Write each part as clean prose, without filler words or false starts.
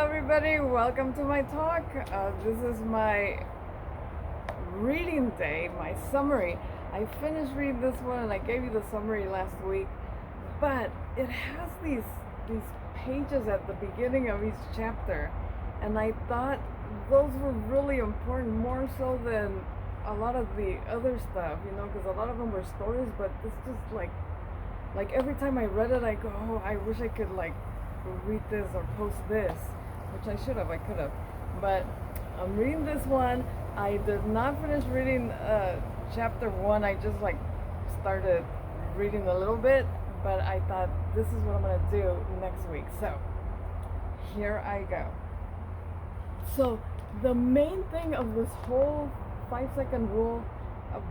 everybody, welcome to my talk. This is my reading day, my summary. I finished reading this one and I gave you the summary last week, but it has these pages at the beginning of each chapter, and I thought those were really important, more so than a lot of the other stuff, because a lot of them were stories, but it's just like every time I read it, I go, oh, I wish I could read this or post this, which I should have, I could have. But I'm reading this one. I did not finish reading chapter one. I just started reading a little bit, but I thought this is what I'm gonna do next week. So here I go. So the main thing of this whole 5-second rule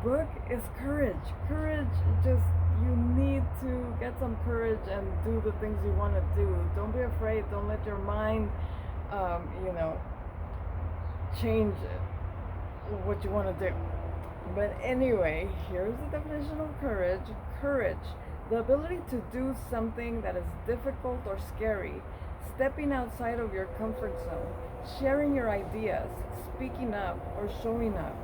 book is courage. Courage, just you need to get some courage and do the things you want to do. Don't be afraid. Don't let your mind, change what you want to do. But anyway, here's the definition of courage. Courage, the ability to do something that is difficult or scary, stepping outside of your comfort zone, sharing your ideas, speaking up or showing up,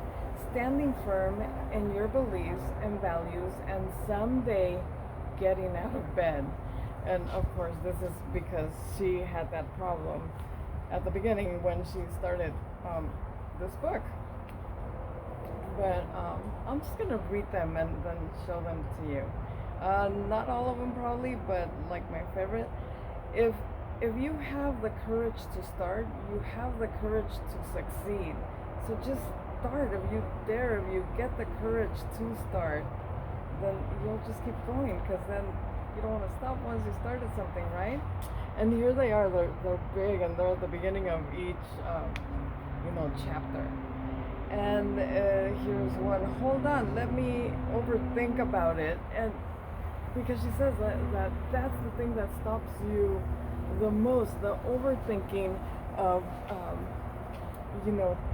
standing firm in your beliefs and values, and someday getting out of bed. And of course, this is because she had that problem at the beginning when she started this book. But I'm just gonna read them and then show them to you. Not all of them probably, but like my favorite. If you have the courage to start, you have the courage to succeed. So just start. If you dare, if you get the courage to start, then you'll just keep going, because then you don't want to stop once you started something, right? And here they are. They're big, and they're at the beginning of each chapter. And here's one. Hold on, let me overthink about it. And because she says that's the thing that stops you the most, the overthinking of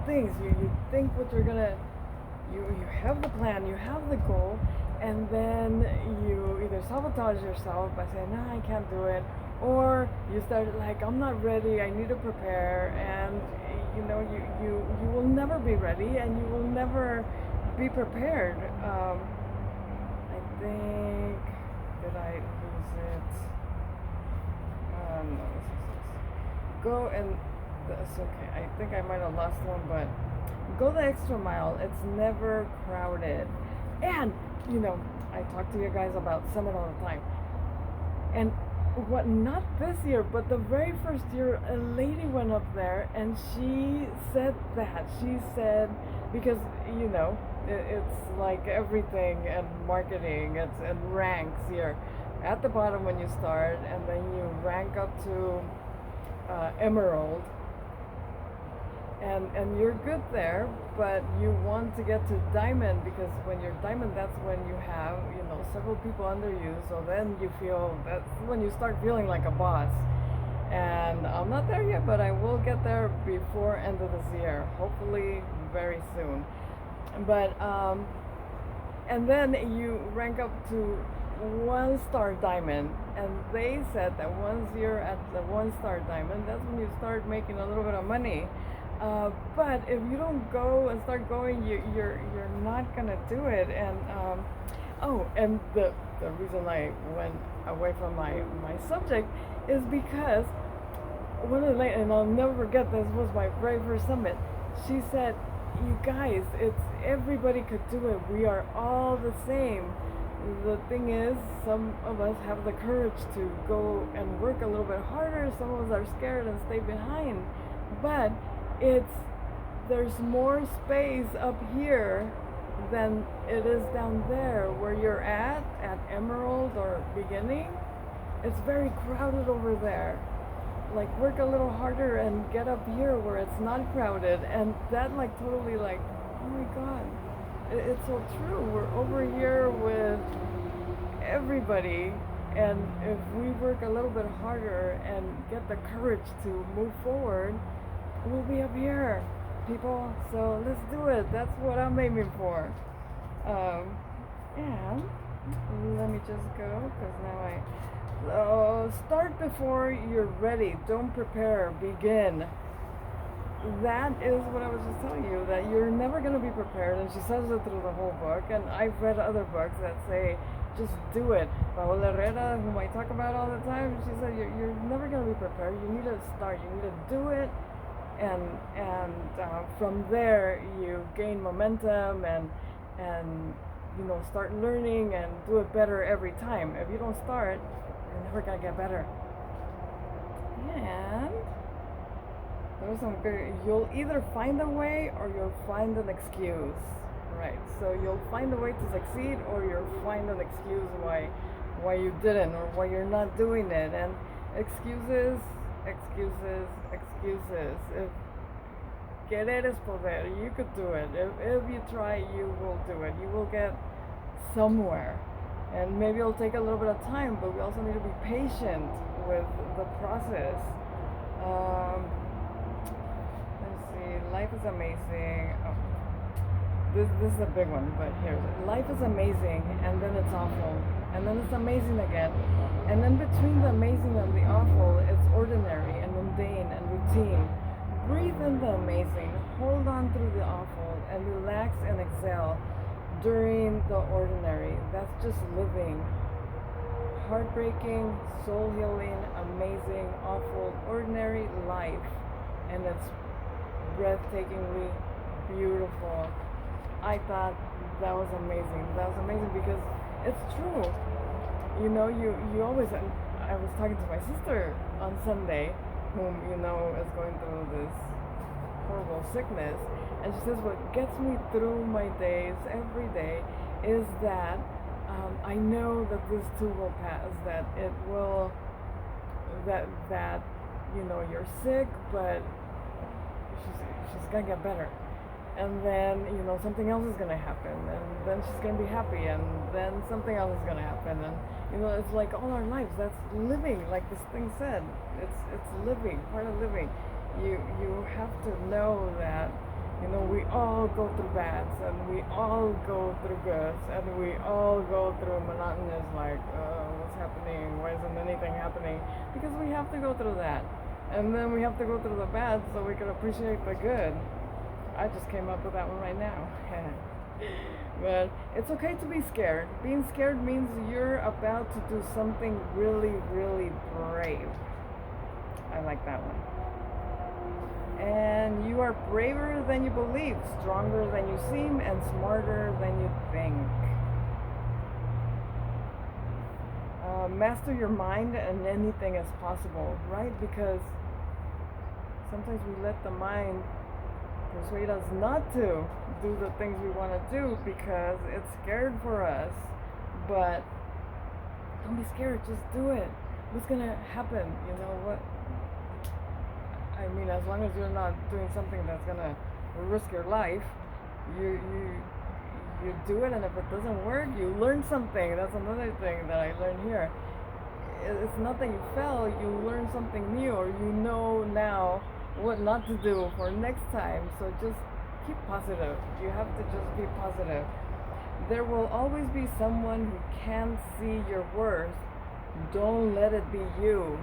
things. You think what you're gonna, you have the plan, you have the goal, and then you either sabotage yourself by saying, nah, I can't do it, or you start I'm not ready, I need to prepare, and you will never be ready, and you will never be prepared. I think, did I lose it? No, go and that's okay. I think I might have lost one, but go the extra mile. It's never crowded. And I talk to you guys about Summit all the time. And not this year, but the very first year, a lady went up there and she said that. She said, because it's like everything and marketing, it's in ranks. You're at the bottom when you start, and then you rank up to Emerald, and you're good there, but you want to get to Diamond, because when you're Diamond, that's when you have several people under you, so then that's when you start feeling like a boss. And I'm not there yet, but I will get there before end of this year, hopefully very soon. But and then you rank up to 1-star Diamond, and they said that once you're at the 1-star Diamond, that's when you start making a little bit of money. But if you don't go and start going, you're not gonna do it. And and the reason I went away from my subject is because one of the ladies, and I'll never forget, this was my very first summit. She said, "You guys, it's everybody could do it. We are all the same. The thing is, some of us have the courage to go and work a little bit harder. Some of us are scared and stay behind. But there's more space up here than it is down there where you're at Emerald or beginning. It's very crowded over there. Work a little harder and get up here where it's not crowded." And that totally oh my God, it's so true. We're over here with everybody, and if we work a little bit harder and get the courage to move forward, we'll be up here, people. So let's do it. That's what I'm aiming for. And let me just go, because now So start before you're ready. Don't prepare. Begin. That is what I was just telling you, that you're never going to be prepared. And she says it through the whole book. And I've read other books that say, just do it. Paola Herrera, whom I talk about all the time, she said, you're never going to be prepared. You need to start. You need to do it. And from there, you gain momentum and start learning and do it better every time. If you don't start, you're never going to get better. And there's some good, you'll either find a way or you'll find an excuse, right? So you'll find a way to succeed or you'll find an excuse why you didn't or why you're not doing it. And excuses. If querer es poder, you could do it. If you try, you will do it. You will get somewhere. And maybe it'll take a little bit of time, but we also need to be patient with the process. Let's see, life is amazing. Oh, this is a big one, but here. Life is amazing, and then it's awful. And then it's amazing again. And then between the amazing and the awful, it's ordinary and mundane and routine. Breathe in the amazing, hold on through the awful, and relax and exhale during the ordinary. That's just living. Heartbreaking, soul healing, amazing, awful, ordinary life. And it's breathtakingly beautiful. I thought that was amazing. That was amazing because it's true. You always, I was talking to my sister on Sunday, whom is going through this horrible sickness, and she says what gets me through my days every day is that I know that this too will pass, that it will, that you're sick, but she's gonna get better, and then something else is gonna happen, and then she's gonna be happy, and then something else is gonna happen, and it's like all our lives. That's living, like this thing said. It's living, part of living. You have to know that we all go through bads, and we all go through goods, and we all go through monotonous, like what's happening? Why isn't anything happening? Because we have to go through that, and then we have to go through the bad so we can appreciate the good. I just came up with that one right now. But it's okay to be scared. Being scared means you're about to do something really, really brave. I like that one. And you are braver than you believe, stronger than you seem, and smarter than you think. Master your mind and anything is possible, right? Because sometimes we let the mind persuade us not to do the things we want to do because it's scared for us. But don't be scared, just do it. What's gonna happen? You know what? I mean, as long as you're not doing something that's gonna risk your life, you do it, and if it doesn't work, you learn something. That's another thing that I learned here. It's not that you fell, you learn something new, or you know now what not to do for next time. So just keep positive. You have to just be positive. There will always be someone who can't see your worth. Don't let it be you.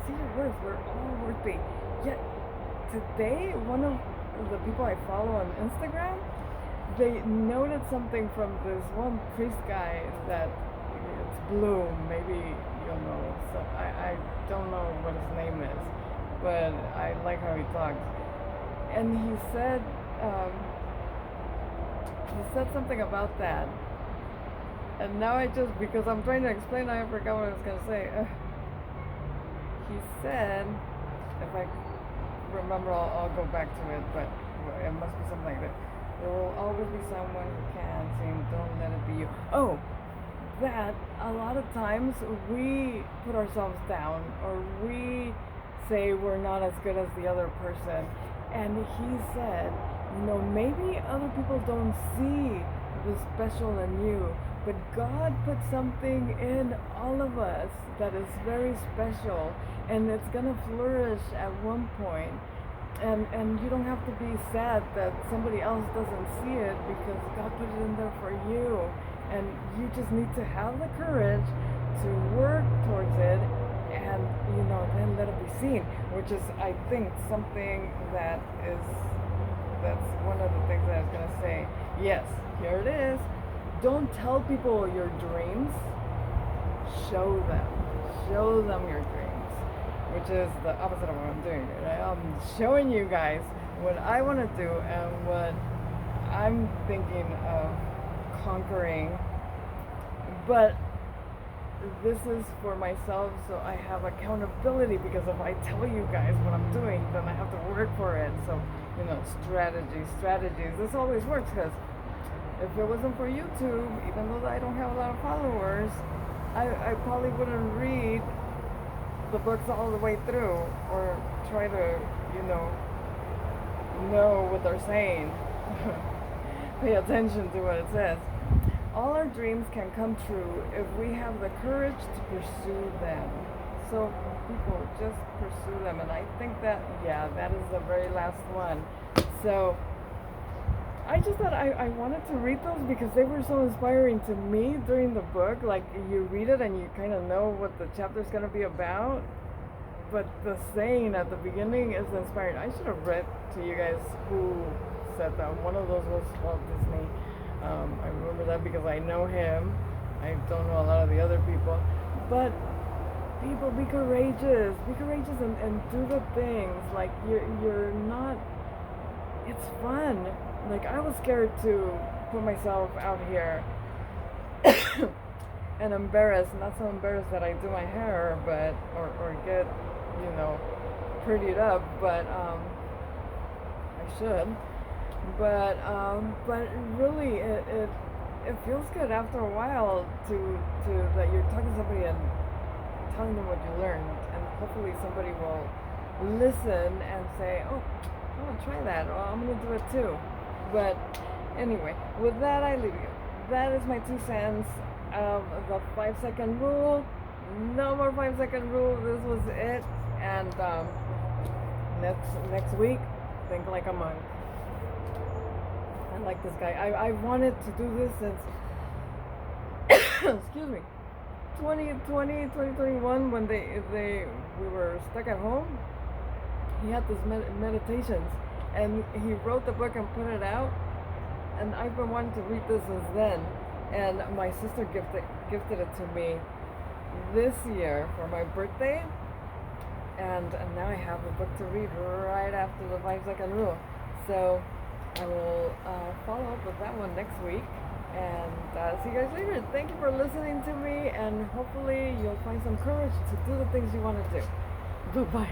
See your worth. We're all worthy. Yet today, one of the people I follow on Instagram, they noted something from this one priest guy that it's Bloom. Maybe you'll know. So I don't know what his name is, but I like how he talks. And he said something about that. And now because I'm trying to explain, I forgot what I was going to say. He said, if I remember, I'll go back to it, but it must be something like that. There will always be someone who can sing, don't let it be you. Oh, that a lot of times we put ourselves down, or we say we're not as good as the other person. And he said, maybe other people don't see the special in you, but God put something in all of us that is very special, and it's gonna flourish at one point. And you don't have to be sad that somebody else doesn't see it, because God put it in there for you. And you just need to have the courage to work towards it, and then let it be seen, which is, I think, something that's one of the things that I was gonna say. Yes, here it is. Don't tell people your dreams. Show them your dreams, which is the opposite of what I'm doing. Right? I'm showing you guys what I want to do and what I'm thinking of conquering. But this is for myself, so I have accountability, because if I tell you guys what I'm doing, then I have to work for it. So, strategies. This always works, because if it wasn't for YouTube, even though I don't have a lot of followers, I probably wouldn't read the books all the way through, or try to, know what they're saying. Pay attention to what it says. All our dreams can come true if we have the courage to pursue them. So people, just pursue them. And I think that is the very last one. So I just thought I wanted to read those because they were so inspiring to me during the book. Like, you read it and you kind of know what the chapter's going to be about, but the saying at the beginning is inspiring. I should have read to you guys who said that. One of those was Walt Disney. I remember that because I know him. I don't know a lot of the other people. But people, be courageous. Be courageous and do the things. Like, you're not... It's fun. Like, I was scared to put myself out here and embarrassed. Not so embarrassed that I do my hair, but or get, prettied up, but I should. But really, it feels good after a while to that you're talking to somebody and telling them what you learned, and hopefully somebody will listen and say, oh, I want to try that, or I'm going to do it too. But anyway, with that, I leave you. That is my 2 cents of the 5-second rule. No more 5-second rule. This was it. And next week, think like a monk. I like this guy. I wanted to do this since excuse me, 2021, when we were stuck at home. He had these meditations, and he wrote the book and put it out, and I've been wanting to read this since then. And my sister gifted it to me this year for my birthday, and now I have a book to read right after the 5-second rule. So I will follow up with that one next week, and see you guys later. Thank you for listening to me, and hopefully you'll find some courage to do the things you want to do. Bye-bye.